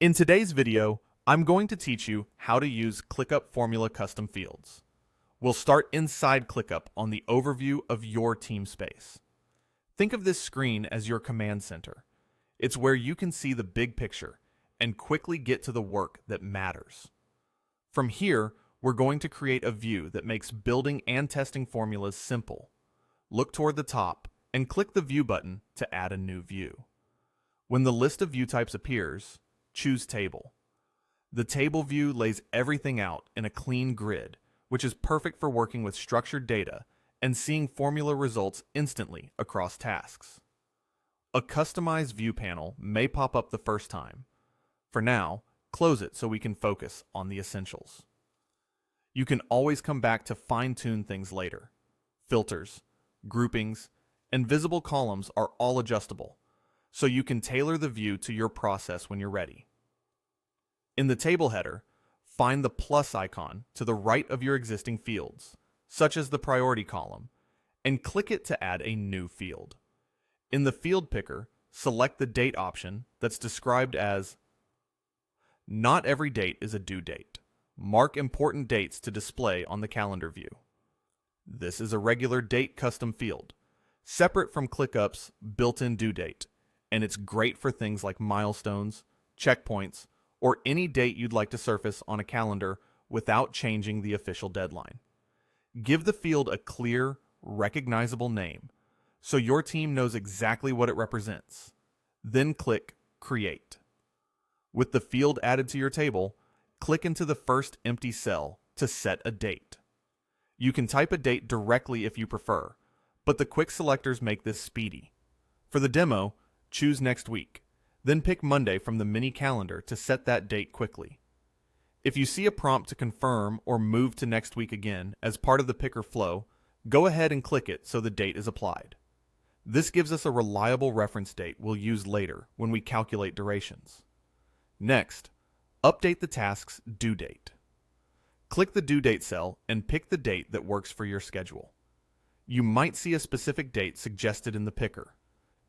In today's video, I'm going to teach you how to use ClickUp formula custom fields. We'll start inside ClickUp on the overview of your team space. Think of this screen as your command center. It's where you can see the big picture and quickly get to the work that matters. From here, we're going to create a view that makes building and testing formulas simple. Look toward the top and click the View button to add a new view. When the list of view types appears, choose Table. The table view lays everything out in a clean grid, which is perfect for working with structured data and seeing formula results instantly across tasks. A customized view panel may pop up the first time. For now, close it so we can focus on the essentials. You can always come back to fine-tune things later. Filters, groupings, and visible columns are all adjustable, so you can tailor the view to your process when you're ready. In the table header, find the plus icon to the right of your existing fields, such as the priority column, and click it to add a new field. In the field picker, select the date option that's described as "Not every date is a due date. Mark important dates to display on the calendar view." This is a regular date custom field, separate from ClickUp's built-in due date, and it's great for things like milestones, checkpoints, or any date you'd like to surface on a calendar without changing the official deadline. Give the field a clear, recognizable name so your team knows exactly what it represents. Then click Create. With the field added to your table, click into the first empty cell to set a date. You can type a date directly if you prefer, but the quick selectors make this speedy. For the demo, choose next week, then pick Monday from the mini calendar to set that date quickly. If you see a prompt to confirm or move to next week again as part of the picker flow, go ahead and click it so the date is applied. This gives us a reliable reference date we'll use later when we calculate durations. Next, update the task's due date. Click the due date cell and pick the date that works for your schedule. You might see a specific date suggested in the picker.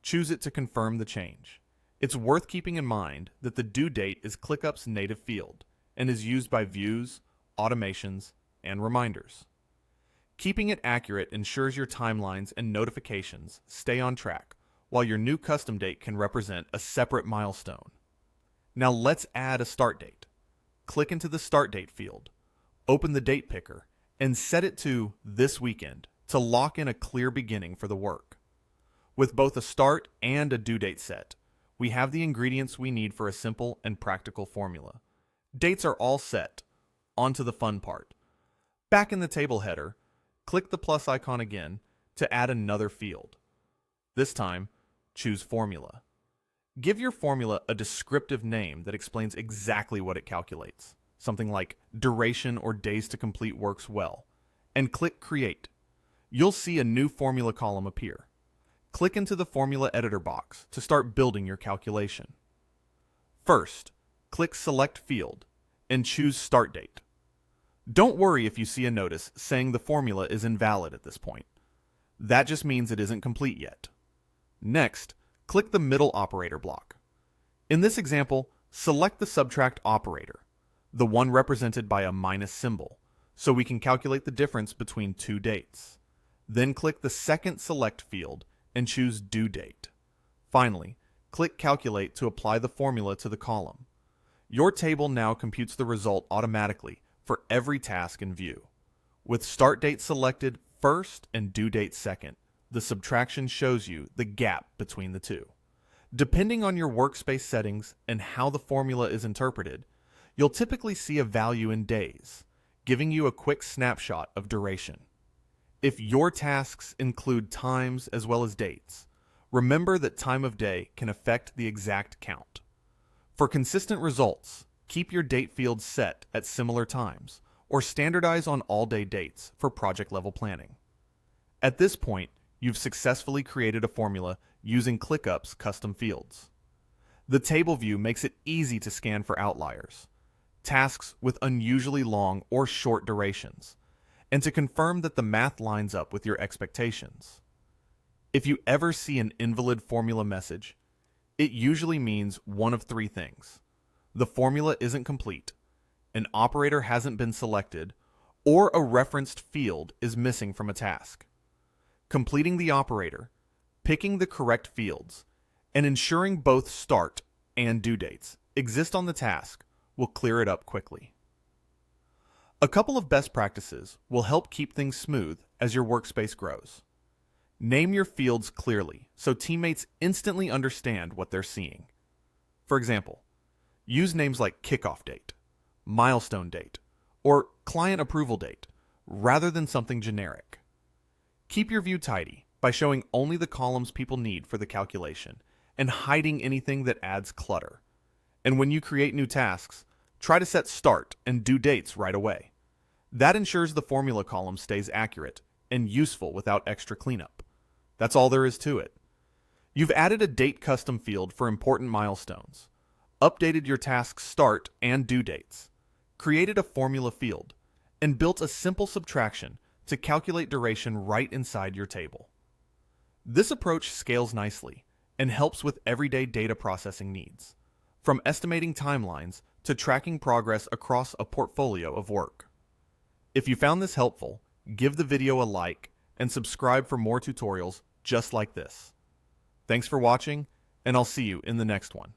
Choose it to confirm the change. It's worth keeping in mind that the due date is ClickUp's native field and is used by views, automations, and reminders. Keeping it accurate ensures your timelines and notifications stay on track, while your new custom date can represent a separate milestone. Now let's add a start date. Click into the Start Date field, open the date picker, and set it to this weekend to lock in a clear beginning for the work. With both a start and a due date set, we have the ingredients we need for a simple and practical formula. Dates are all set. On to the fun part. Back in the table header, click the plus icon again to add another field. This time, choose Formula. Give your formula a descriptive name that explains exactly what it calculates, something like duration or days to complete works well, and click Create. You'll see a new formula column appear. Click into the Formula Editor box to start building your calculation. First, click Select Field and choose Start Date. Don't worry if you see a notice saying the formula is invalid at this point. That just means it isn't complete yet. Next, click the middle operator block. In this example, select the subtract operator, the one represented by a minus symbol, so we can calculate the difference between two dates. Then click the second select field and choose Due Date. Finally, click Calculate to apply the formula to the column. Your table now computes the result automatically for every task in view. With Start Date selected first and Due Date second, the subtraction shows you the gap between the two. Depending on your workspace settings and how the formula is interpreted, you'll typically see a value in days, giving you a quick snapshot of duration. If your tasks include times as well as dates, remember that time of day can affect the exact count. For consistent results, keep your date fields set at similar times, or standardize on all-day dates for project-level planning. At this point, you've successfully created a formula using ClickUp's custom fields. The table view makes it easy to scan for outliers, tasks with unusually long or short durations, and to confirm that the math lines up with your expectations. If you ever see an invalid formula message, it usually means one of three things. the formula isn't complete, an operator hasn't been selected, or a referenced field is missing from a task. Completing the operator, picking the correct fields, and ensuring both start and due dates exist on the task will clear it up quickly. A couple of best practices will help keep things smooth as your workspace grows. Name your fields clearly so teammates instantly understand what they're seeing. For example, use names like kickoff date, milestone date, or client approval date rather than something generic. Keep your view tidy by showing only the columns people need for the calculation and hiding anything that adds clutter. And when you create new tasks, try to set start and due dates right away. That ensures the formula column stays accurate and useful without extra cleanup. That's all there is to it. You've added a date custom field for important milestones, updated your task's start and due dates, created a formula field, and built a simple subtraction to calculate duration right inside your table. This approach scales nicely and helps with everyday data processing needs, from estimating timelines to tracking progress across a portfolio of work. If you found this helpful, give the video a like and subscribe for more tutorials just like this. Thanks for watching, and I'll see you in the next one.